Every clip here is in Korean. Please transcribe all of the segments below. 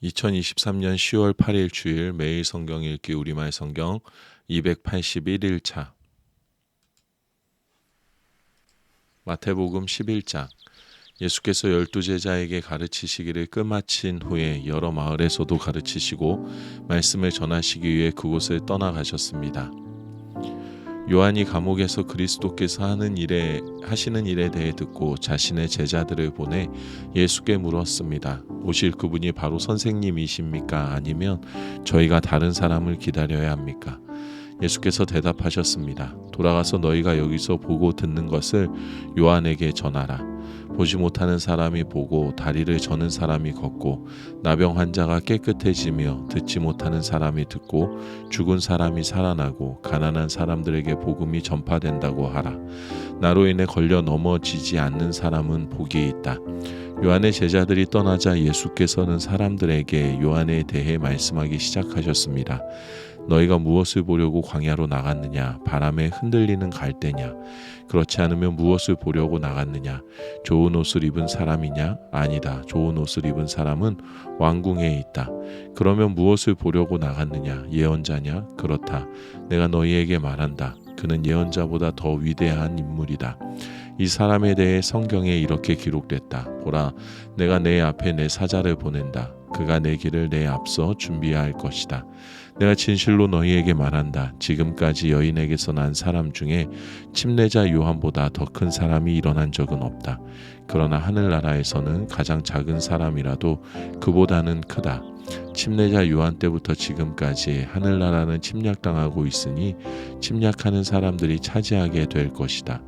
2023년 10월 8일 주일 매일 성경 읽기 우리말 성경 281일차 마태복음 11장 예수께서 12제자에게 가르치시기를 끝마친 후에 여러 마을에서도 가르치시고 말씀을 전하시기 위해 그곳을 떠나가셨습니다. 요한이 감옥에서 그리스도께서 하시는 일에 대해 듣고 자신의 제자들을 보내 예수께 물었습니다. 오실 그분이 바로 선생님이십니까? 아니면 저희가 다른 사람을 기다려야 합니까? 예수께서 대답하셨습니다. 돌아가서 너희가 여기서 보고 듣는 것을 요한에게 전하라. 보지 못하는 사람이 보고 다리를 저는 사람이 걷고 나병 환자가 깨끗해지며 듣지 못하는 사람이 듣고 죽은 사람이 살아나고 가난한 사람들에게 복음이 전파된다고 하라. 나로 인해 걸려 넘어지지 않는 사람은 복이 있다. 요한의 제자들이 떠나자 예수께서는 사람들에게 요한에 대해 말씀하기 시작하셨습니다. 너희가 무엇을 보려고 광야로 나갔느냐? 바람에 흔들리는 갈대냐? 그렇지 않으면 무엇을 보려고 나갔느냐? 좋은 옷을 입은 사람이냐? 아니다. 좋은 옷을 입은 사람은 왕궁에 있다. 그러면 무엇을 보려고 나갔느냐? 예언자냐? 그렇다. 내가 너희에게 말한다. 그는 예언자보다 더 위대한 인물이다. 이 사람에 대해 성경에 이렇게 기록됐다. 보라, 내가 내 앞에 내 사자를 보낸다. 그가 내 길을 내 앞서 준비할 것이다. 내가 진실로 너희에게 말한다. 지금까지 여인에게서 난 사람 중에 침례자 요한보다 더 큰 사람이 일어난 적은 없다. 그러나 하늘나라에서는 가장 작은 사람이라도 그보다는 크다. 침례자 요한 때부터 지금까지 하늘나라는 침략당하고 있으니 침략하는 사람들이 차지하게 될 것이다.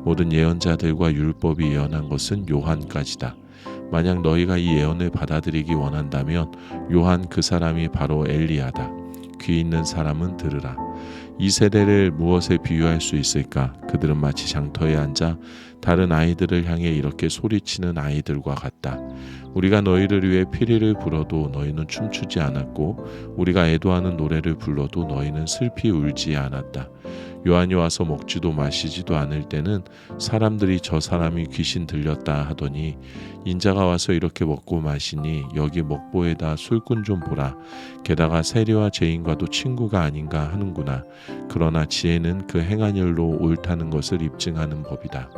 모든 예언자들과 율법이 예언한 것은 요한까지다. 만약 너희가 이 예언을 받아들이기 원한다면 요한 그 사람이 바로 엘리야다. 귀 있는 사람은 들으라. 이 세대를 무엇에 비유할 수 있을까? 그들은 마치 장터에 앉아 다른 아이들을 향해 이렇게 소리치는 아이들과 같다. 우리가 너희를 위해 피리를 불어도 너희는 춤추지 않았고 우리가 애도하는 노래를 불러도 너희는 슬피 울지 않았다. 요한이 와서 먹지도 마시지도 않을 때는 사람들이 저 사람이 귀신 들렸다 하더니 인자가 와서 이렇게 먹고 마시니 여기 먹보에다 술꾼 좀 보라. 게다가 세리와 죄인과도 친구가 아닌가 하는구나. 그러나 지혜는 그 행한 일로 옳다는 것을 입증하는 법이다.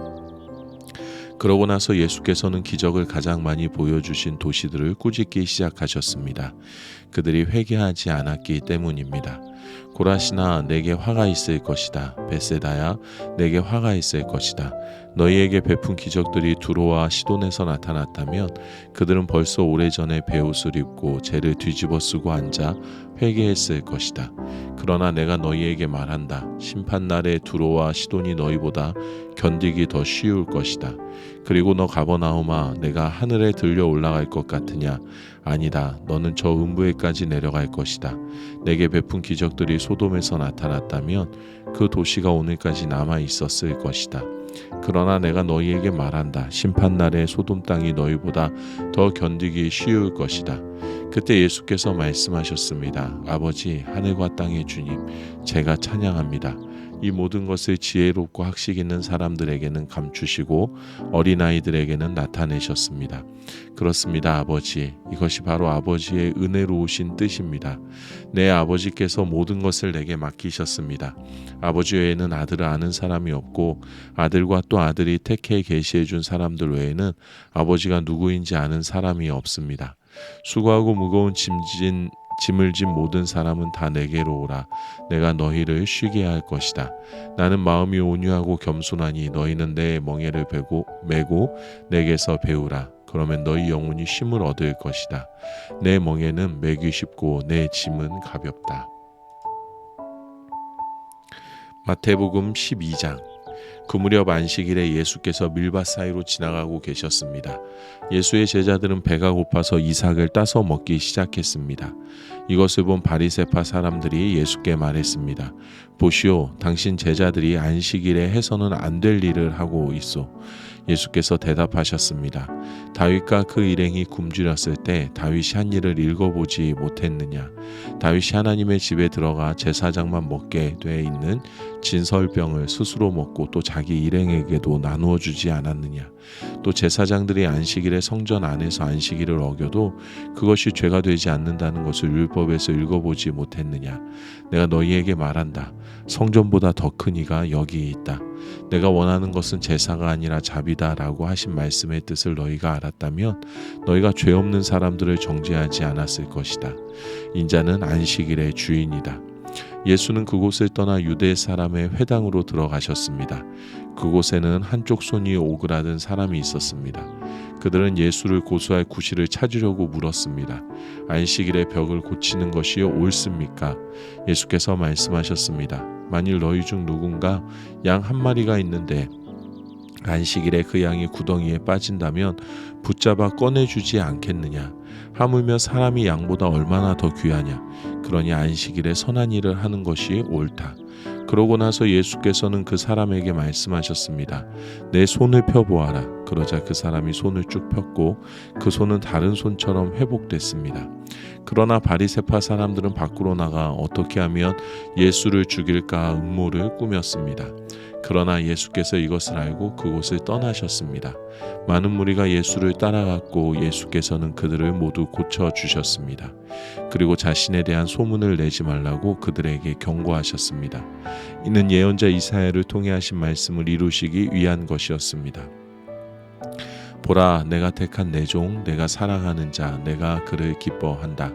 그러고 나서 예수께서는 기적을 가장 많이 보여주신 도시들을 꾸짖기 시작하셨습니다. 그들이 회개하지 않았기 때문입니다. 고라시나 내게 화가 있을 것이다. 벳세다야 내게 화가 있을 것이다. 너희에게 베푼 기적들이 두로와 시돈에서 나타났다면 그들은 벌써 오래전에 베옷을 입고 죄를 뒤집어 쓰고 앉아 회개했을 것이다. 그러나 내가 너희에게 말한다. 심판날에 두로와 시돈이 너희보다 견디기 더 쉬울 것이다. 그리고 너 가버나움아 내가 하늘에 들려 올라갈 것 같으냐? 아니다. 너는 저 음부에까지 내려갈 것이다. 내게 베푼 기적들이 소돔에서 나타났다면 그 도시가 오늘까지 남아 있었을 것이다. 그러나 내가 너희에게 말한다. 심판날에 소돔 땅이 너희보다 더 견디기 쉬울 것이다. 그때 예수께서 말씀하셨습니다. 아버지 하늘과 땅의 주님, 제가 찬양합니다. 이 모든 것을 지혜롭고 학식 있는 사람들에게는 감추시고 어린아이들에게는 나타내셨습니다. 그렇습니다, 아버지. 이것이 바로 아버지의 은혜로우신 뜻입니다. 내 아버지께서 모든 것을 내게 맡기셨습니다. 아버지 외에는 아들을 아는 사람이 없고 아들과 또 아들이 택해 계시해 준 사람들 외에는 아버지가 누구인지 아는 사람이 없습니다. 수고하고 무거운 짐을 진 모든 사람은 다 내게로 오라. 내가 너희를 쉬게 할 것이다. 나는 마음이 온유하고 겸손하니 너희는 내 멍에를 메고 내게서 배우라. 그러면 너희 영혼이 쉼을 얻을 것이다. 내 멍에는 매기 쉽고 내 짐은 가볍다. 마태복음 12장. 그 무렵 안식일에 예수께서 밀밭 사이로 지나가고 계셨습니다. 예수의 제자들은 배가 고파서 이삭을 따서 먹기 시작했습니다. 이것을 본 바리새파 사람들이 예수께 말했습니다. 보시오, 당신 제자들이 안식일에 해서는 안 될 일을 하고 있소. 예수께서 대답하셨습니다. 다윗과 그 일행이 굶주렸을 때 다윗이 한 일을 읽어보지 못했느냐? 다윗이 하나님의 집에 들어가 제사장만 먹게 돼 있는 진설병을 스스로 먹고 또 자기 일행에게도 나누어 주지 않았느냐? 또 제사장들이 안식일에 성전 안에서 안식일을 어겨도 그것이 죄가 되지 않는다는 것을 율법에서 읽어보지 못했느냐? 내가 너희에게 말한다. 성전보다 더 큰 이가 여기 있다. 내가 원하는 것은 제사가 아니라 자비다라고 하신 말씀의 뜻을 너희가 알았다면 너희가 죄 없는 사람들을 정죄하지 않았을 것이다. 인자는 안식일의 주인이다. 예수는 그곳을 떠나 유대 사람의 회당으로 들어가셨습니다. 그곳에는 한쪽 손이 오그라든 사람이 있었습니다. 그들은 예수를 고소할 구실을 찾으려고 물었습니다. 안식일의 벽을 고치는 것이 옳습니까? 예수께서 말씀하셨습니다. 만일 너희 중 누군가 양 한 마리가 있는데 안식일에 그 양이 구덩이에 빠진다면 붙잡아 꺼내주지 않겠느냐? 하물며 사람이 양보다 얼마나 더 귀하냐? 그러니 안식일에 선한 일을 하는 것이 옳다. 그러고 나서 예수께서는 그 사람에게 말씀하셨습니다. 내 손을 펴보아라. 그러자 그 사람이 손을 쭉 폈고 그 손은 다른 손처럼 회복됐습니다. 그러나 바리새파 사람들은 밖으로 나가 어떻게 하면 예수를 죽일까 음모를 꾸몄습니다. 그러나 예수께서 이것을 알고 그곳을 떠나셨습니다. 많은 무리가 예수를 따라갔고 예수께서는 그들을 모두 고쳐주셨습니다. 그리고 자신에 대한 소문을 내지 말라고 그들에게 경고하셨습니다. 이는 예언자 이사야를 통해 하신 말씀을 이루시기 위한 것이었습니다. 보라, 내가 택한 내 종, 내가 사랑하는 자, 내가 그를 기뻐한다.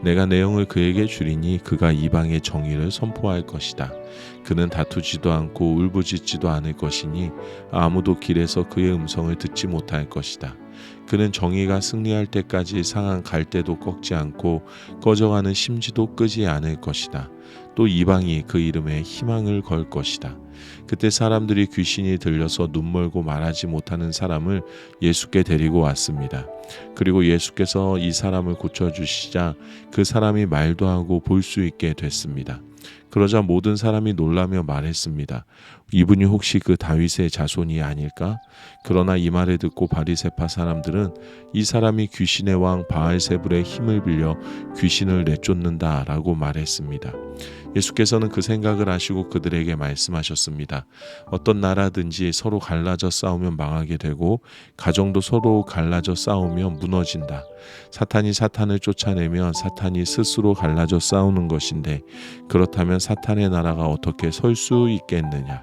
내가 내 영을 그에게 주리니 그가 이방의 정의를 선포할 것이다. 그는 다투지도 않고 울부짖지도 않을 것이니 아무도 길에서 그의 음성을 듣지 못할 것이다. 그는 정의가 승리할 때까지 상한 갈대도 꺾지 않고 꺼져가는 심지도 끄지 않을 것이다. 또 이방이 그 이름에 희망을 걸 것이다. 그때 사람들이 귀신이 들려서 눈 멀고 말하지 못하는 사람을 예수께 데리고 왔습니다. 그리고 예수께서 이 사람을 고쳐주시자 그 사람이 말도 하고 볼 수 있게 됐습니다. 그러자 모든 사람이 놀라며 말했습니다. 이분이 혹시 그 다윗의 자손이 아닐까? 그러나 이 말을 듣고 바리새파 사람들은 이 사람이 귀신의 왕 바알세불의 힘을 빌려 귀신을 내쫓는다라고 말했습니다. 예수께서는 그 생각을 아시고 그들에게 말씀하셨습니다. 어떤 나라든지 서로 갈라져 싸우면 망하게 되고 가정도 서로 갈라져 싸우면 무너진다. 사탄이 사탄을 쫓아내면 사탄이 스스로 갈라져 싸우는 것인데 그렇다면 사탄의 나라가 어떻게 설 수 있겠느냐?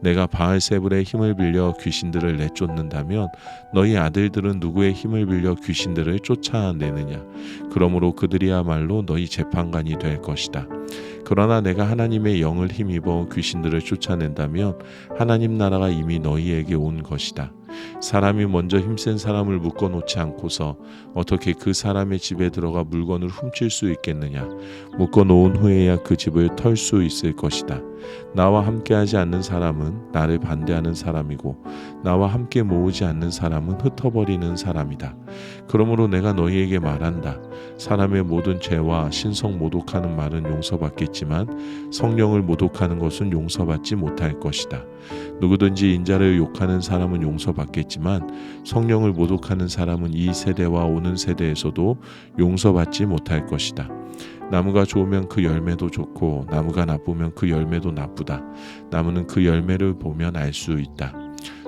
내가 바알세불의 힘을 빌려 귀신들을 내쫓는다면 너희 아들들은 누구의 힘을 빌려 귀신들을 쫓아내느냐? 그러므로 그들이야말로 너희 재판관이 될 것이다. 그러나 내가 하나님의 영을 힘입어 귀신들을 쫓아낸다면 하나님 나라가 이미 너희에게 온 것이다. 사람이 먼저 힘센 사람을 묶어놓지 않고서 어떻게 그 사람의 집에 들어가 물건을 훔칠 수 있겠느냐? 묶어놓은 후에야 그 집을 털 수 있을 것이다. 나와 함께하지 않는 사람은 나를 반대하는 사람이고 나와 함께 모으지 않는 사람은 흩어버리는 사람이다. 그러므로 내가 너희에게 말한다. 사람의 모든 죄와 신성 모독하는 말은 용서받겠지만 성령을 모독하는 것은 용서받지 못할 것이다. 누구든지 인자를 욕하는 사람은 용서받겠지만 성령을 모독하는 사람은 이 세대와 오는 세대에서도 용서받지 못할 것이다. 나무가 좋으면 그 열매도 좋고 나무가 나쁘면 그 열매도 나쁘다. 나무는 그 열매를 보면 알 수 있다.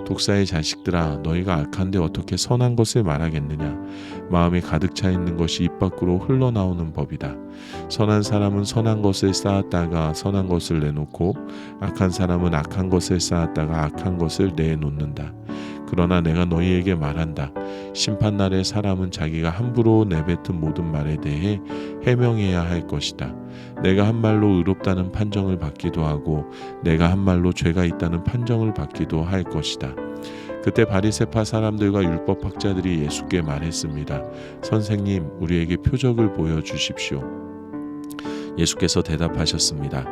독사의 자식들아, 너희가 악한데 어떻게 선한 것을 말하겠느냐? 마음에 가득 차 있는 것이 입 밖으로 흘러나오는 법이다. 선한 사람은 선한 것을 쌓았다가 선한 것을 내놓고 악한 사람은 악한 것을 쌓았다가 악한 것을 내놓는다. 그러나 내가 너희에게 말한다. 심판날에 사람은 자기가 함부로 내뱉은 모든 말에 대해 해명해야 할 것이다. 내가 한 말로 의롭다는 판정을 받기도 하고 내가 한 말로 죄가 있다는 판정을 받기도 할 것이다. 그때 바리새파 사람들과 율법학자들이 예수께 말했습니다. 선생님, 우리에게 표적을 보여주십시오. 예수께서 대답하셨습니다.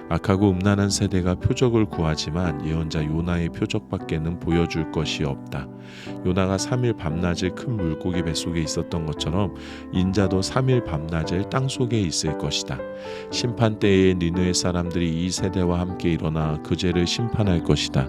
악하고 음란한 세대가 표적을 구하지만 예언자 요나의 표적밖에는 보여줄 것이 없다. 요나가 3일 밤낮을 큰 물고기 뱃속에 있었던 것처럼 인자도 3일 밤낮을 땅속에 있을 것이다. 심판 때에 니느웨 사람들이 이 세대와 함께 일어나 그 죄를 심판할 것이다.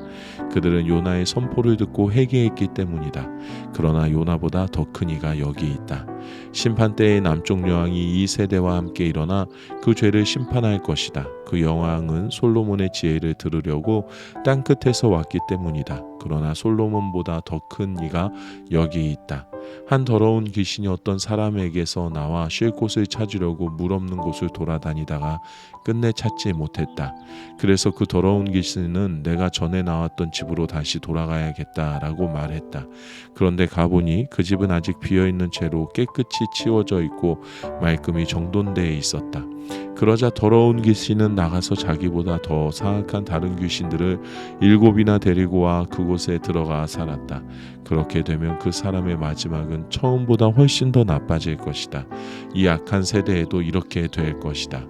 그들은 요나의 선포를 듣고 회개했기 때문이다. 그러나 요나보다 더 큰 이가 여기 있다. 심판 때에 남쪽 여왕이 이 세대와 함께 일어나 그 죄를 심판할 것이다. 그 여왕은 솔로몬의 지혜를 들으려고 땅 끝에서 왔기 때문이다. 그러나 솔로몬보다 더 큰 이가 여기 있다. 한 더러운 귀신이 어떤 사람에게서 나와 쉴 곳을 찾으려고 물 없는 곳을 돌아다니다가 끝내 찾지 못했다. 그래서 그 더러운 귀신은 내가 전에 나왔던 집으로 다시 돌아가야겠다라고 말했다. 그런데 가보니 그 집은 아직 비어있는 채로 깨끗이 치워져 있고 말끔히 정돈되어 있었다. 그러자 더러운 귀신은 나가서 자기보다 더 사악한 다른 귀신들을 7이나 데리고 와 그곳에 들어가 살았다. 그렇게 되면 그 사람의 마지막은 처음보다 훨씬 더 나빠질 것이다. 이 악한 세대에도 이렇게 될 것이다.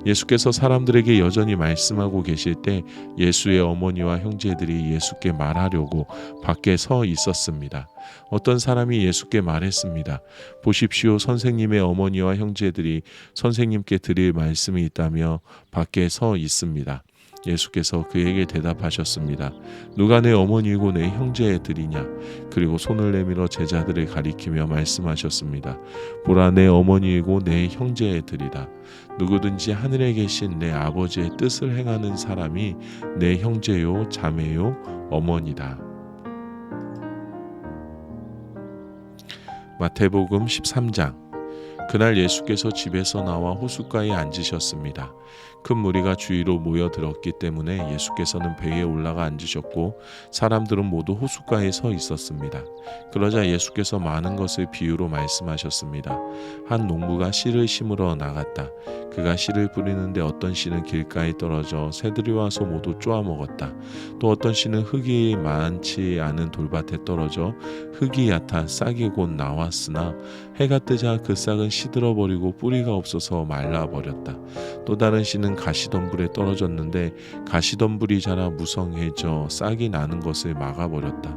예수께서 사람들에게 여전히 말씀하고 계실 때 예수의 어머니와 형제들이 예수께 말하려고 밖에 서 있었습니다. 어떤 사람이 예수께 말했습니다. 보십시오, 선생님의 어머니와 형제들이 선생님께 드릴 말씀이 있다며 밖에 서 있습니다. 예수께서 그에게 대답하셨습니다. 누가 내 어머니이고 내 형제들이냐? 그리고 손을 내밀어 제자들을 가리키며 말씀하셨습니다. 보라, 내 어머니이고 내 형제들이다. 누구든지 하늘에 계신 내 아버지의 뜻을 행하는 사람이 내 형제요, 자매요, 어머니다. 마태복음 13장. 그날 예수께서 집에서 나와 호숫가에 앉으셨습니다. 큰 무리가 주위로 모여들었기 때문에 예수께서는 배에 올라가 앉으셨고 사람들은 모두 호숫가에 서 있었습니다. 그러자 예수께서 많은 것을 비유로 말씀하셨습니다. 한 농부가 씨를 심으러 나갔다. 그가 씨를 뿌리는데 어떤 씨는 길가에 떨어져 새들이 와서 모두 쪼아 먹었다. 또 어떤 씨는 흙이 많지 않은 돌밭에 떨어져 흙이 얕아 싹이 곧 나왔으나 해가 뜨자 그 싹은 시들어버리고 뿌리가 없어서 말라버렸다. 또 다른 씨는 가시덤불에 떨어졌는데 가시덤불이 자라 무성해져 싹이 나는 것을 막아버렸다.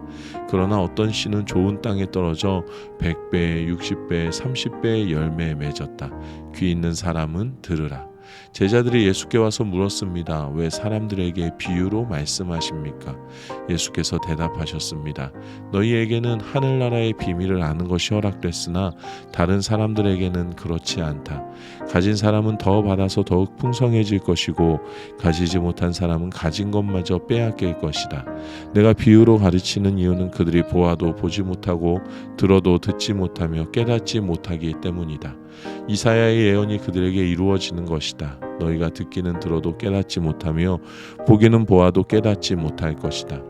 그러나 어떤 씨는 좋은 땅에 떨어져 100배, 60배, 30배의 열매에 맺었다. 귀 있는 사람은 들으라. 제자들이 예수께 와서 물었습니다. 왜 사람들에게 비유로 말씀하십니까? 예수께서 대답하셨습니다. 너희에게는 하늘나라의 비밀을 아는 것이 허락됐으나 다른 사람들에게는 그렇지 않다. 가진 사람은 더 받아서 더욱 풍성해질 것이고 가지지 못한 사람은 가진 것마저 빼앗길 것이다. 내가 비유로 가르치는 이유는 그들이 보아도 보지 못하고 들어도 듣지 못하며 깨닫지 못하기 때문이다. 이사야의 예언이 그들에게 이루어지는 것이다. 너희가 듣기는 들어도 깨닫지 못하며 보기는 보아도 깨닫지 못할 것이다.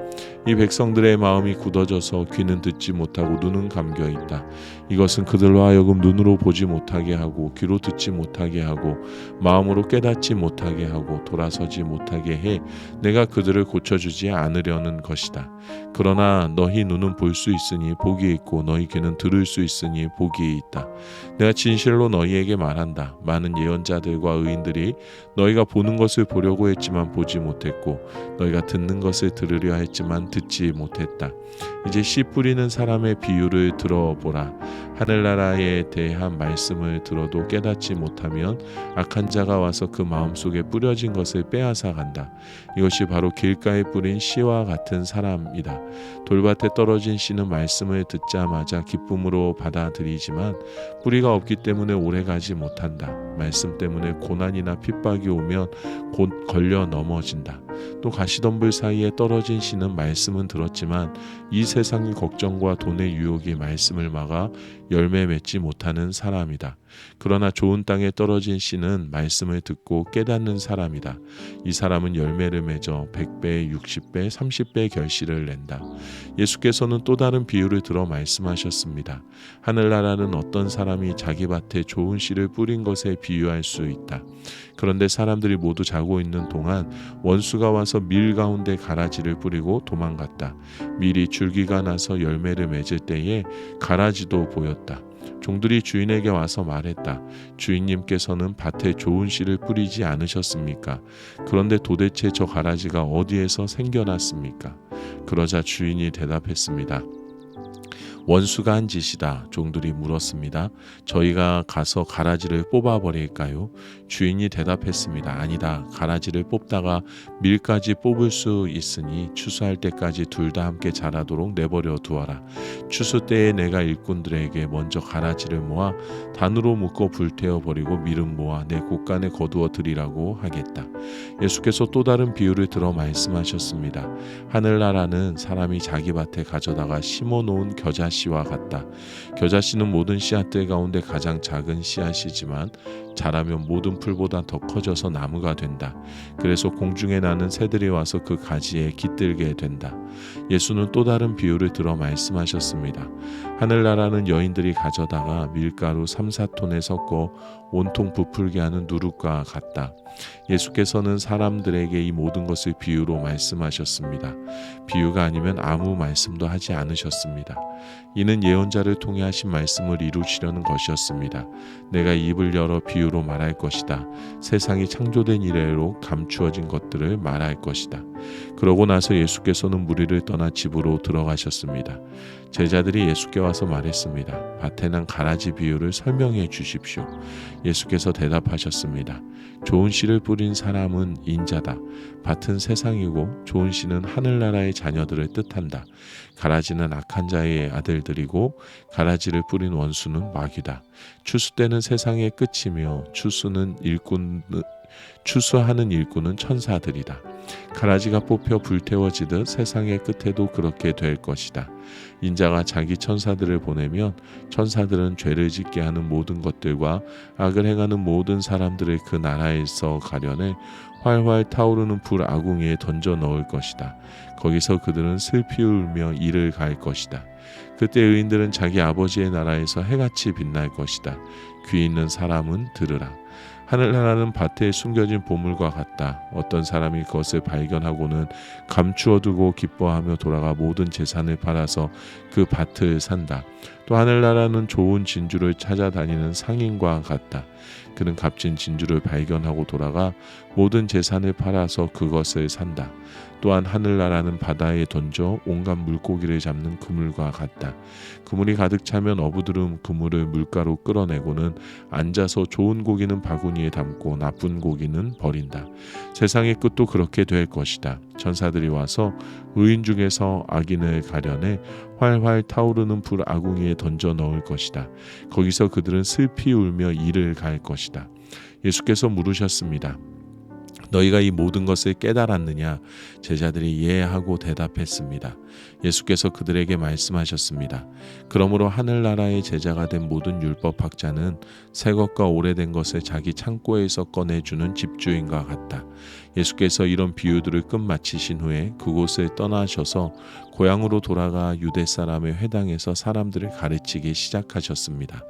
이 백성들의 마음이 굳어져서 귀는 듣지 못하고 눈은 감겨 있다. 이것은 그들로 하여금 눈으로 보지 못하게 하고 귀로 듣지 못하게 하고 마음으로 깨닫지 못하게 하고 돌아서지 못하게 해 내가 그들을 고쳐주지 않으려는 것이다. 그러나 너희 눈은 볼 수 있으니 복이 있고 너희 귀는 들을 수 있으니 복이 있다. 내가 진실로 너희에게 말한다. 많은 예언자들과 의인들이 너희가 보는 것을 보려고 했지만 보지 못했고 너희가 듣는 것을 들으려 했지만 듣지 못했다. 이제 씨 뿌리는 사람의 비유를 들어보라. 하늘나라에 대한 말씀을 들어도 깨닫지 못하면 악한 자가 와서 그 마음속에 뿌려진 것을 빼앗아 간다. 이것이 바로 길가에 뿌린 씨와 같은 사람이다. 돌밭에 떨어진 씨는 말씀을 듣자마자 기쁨으로 받아들이지만 뿌리가 없기 때문에 오래가지 못한다. 말씀 때문에 고난이나 핍박이 오면 곧 걸려 넘어진다. 또 가시덤불 사이에 떨어진 씨는 말씀은 들었지만 이 세상의 걱정과 돈의 유혹이 말씀을 막아 열매 맺지 못하는 사람이다. 그러나 좋은 땅에 떨어진 씨는 말씀을 듣고 깨닫는 사람이다. 이 사람은 열매를 맺어 100배, 60배, 30배 결실을 낸다. 예수께서는 또 다른 비유를 들어 말씀하셨습니다. 하늘나라는 어떤 사람이 자기 밭에 좋은 씨를 뿌린 것에 비유할 수 있다. 그런데 사람들이 모두 자고 있는 동안 원수가 와서 밀 가운데 가라지를 뿌리고 도망갔다. 밀이 줄기가 나서 열매를 맺을 때에 가라지도 보였다. 종들이 주인에게 와서 말했다. 주인님께서는 밭에 좋은 씨를 뿌리지 않으셨습니까? 그런데 도대체 저 가라지가 어디에서 생겨났습니까? 그러자 주인이 대답했습니다. 원수가 한 짓이다. 종들이 물었습니다. 저희가 가서 가라지를 뽑아버릴까요? 주인이 대답했습니다. 아니다. 가라지를 뽑다가 밀까지 뽑을 수 있으니 추수할 때까지 둘 다 함께 자라도록 내버려 두어라. 추수 때에 내가 일꾼들에게 먼저 가라지를 모아 단으로 묶어 불태워버리고 밀은 모아 내 곳간에 거두어 드리라고 하겠다. 예수께서 또 다른 비유를 들어 말씀하셨습니다. 하늘나라는 사람이 자기 밭에 가져다가 심어놓은 겨자씨와 같다. 겨자씨는 모든 씨앗들 가운데 가장 작은 씨앗이지만 자라면 모든 풀보다 더 커져서 나무가 된다. 그래서 공중에 나는 새들이 와서 그 가지에 깃들게 된다. 예수는 또 다른 비유를 들어 말씀하셨습니다. 하늘나라는 여인들이 가져다가 밀가루 3-4톤에 섞어 온통 부풀게 하는 누룩과 같다. 예수께서는 사람들에게 이 모든 것을 비유로 말씀하셨습니다. 비유가 아니면 아무 말씀도 하지 않으셨습니다. 이는 예언자를 통해 하신 말씀을 이루시려는 것이었습니다. 내가 입을 열어 비유로 말할 것이다. 세상이 창조된 이래로 감추어진 것들을 말할 것이다. 그러고 나서 예수께서는 무리를 떠나 집으로 들어가셨습니다. 제자들이 예수께 와서 말했습니다. 밭에 난 가라지 비유를 설명해 주십시오. 예수께서 대답하셨습니다. 좋은 씨를 뿌린 사람은 인자다. 밭은 세상이고 좋은 씨는 하늘나라의 자녀들을 뜻한다. 가라지는 악한 자의 아들들이고 가라지를 뿌린 원수는 마귀다. 추수 때는 세상의 끝이며 추수하는 일꾼은 천사들이다. 가라지가 뽑혀 불태워지듯 세상의 끝에도 그렇게 될 것이다. 인자가 자기 천사들을 보내면 천사들은 죄를 짓게 하는 모든 것들과 악을 행하는 모든 사람들을 그 나라에서 가려내 활활 타오르는 불 아궁이에 던져 넣을 것이다. 거기서 그들은 슬피 울며 이를 갈 것이다. 그때 의인들은 자기 아버지의 나라에서 해같이 빛날 것이다. 귀 있는 사람은 들으라. 하늘나라는 밭에 숨겨진 보물과 같다. 어떤 사람이 그것을 발견하고는 감추어두고 기뻐하며 돌아가 모든 재산을 팔아서 그 밭을 산다. 또 하늘나라는 좋은 진주를 찾아다니는 상인과 같다. 그는 값진 진주를 발견하고 돌아가 모든 재산을 팔아서 그것을 산다. 또한 하늘나라는 바다에 던져 온갖 물고기를 잡는 그물과 같다. 그물이 가득 차면 어부들은 그물을 물가로 끌어내고는 앉아서 좋은 고기는 바구니에 담고 나쁜 고기는 버린다. 세상의 끝도 그렇게 될 것이다. 천사들이 와서 의인 중에서 악인을 가려내 활활 타오르는 불 아궁이에 던져 넣을 것이다. 거기서 그들은 슬피 울며 이를 갈 것이다. 예수께서 물으셨습니다. 너희가 이 모든 것을 깨달았느냐? 제자들이 예 하고 대답했습니다. 예수께서 그들에게 말씀하셨습니다. 그러므로 하늘나라의 제자가 된 모든 율법학자는 새 것과 오래된 것을 자기 창고에서 꺼내주는 집주인과 같다. 예수께서 이런 비유들을 끝마치신 후에 그곳을 떠나셔서 고향으로 돌아가 유대 사람의 회당에서 사람들을 가르치기 시작하셨습니다.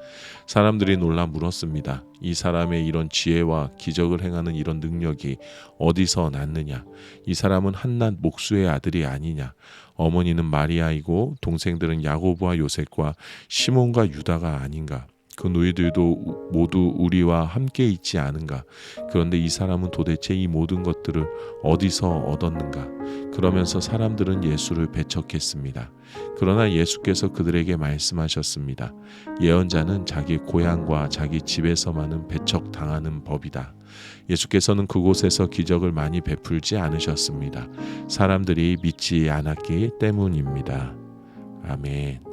사람들이 놀라 물었습니다. 이 사람의 이런 지혜와 기적을 행하는 이런 능력이 어디서 났느냐? 이 사람은 한낱 목수의 아들이 아니냐? 어머니는 마리아이고 동생들은 야고보와 요셉과 시몬과 유다가 아닌가? 그 너희들도 모두 우리와 함께 있지 않은가? 그런데 이 사람은 도대체 이 모든 것들을 어디서 얻었는가? 그러면서 사람들은 예수를 배척했습니다. 그러나 예수께서 그들에게 말씀하셨습니다. 예언자는 자기 고향과 자기 집에서만은 배척당하는 법이다. 예수께서는 그곳에서 기적을 많이 베풀지 않으셨습니다. 사람들이 믿지 않았기 때문입니다. 아멘.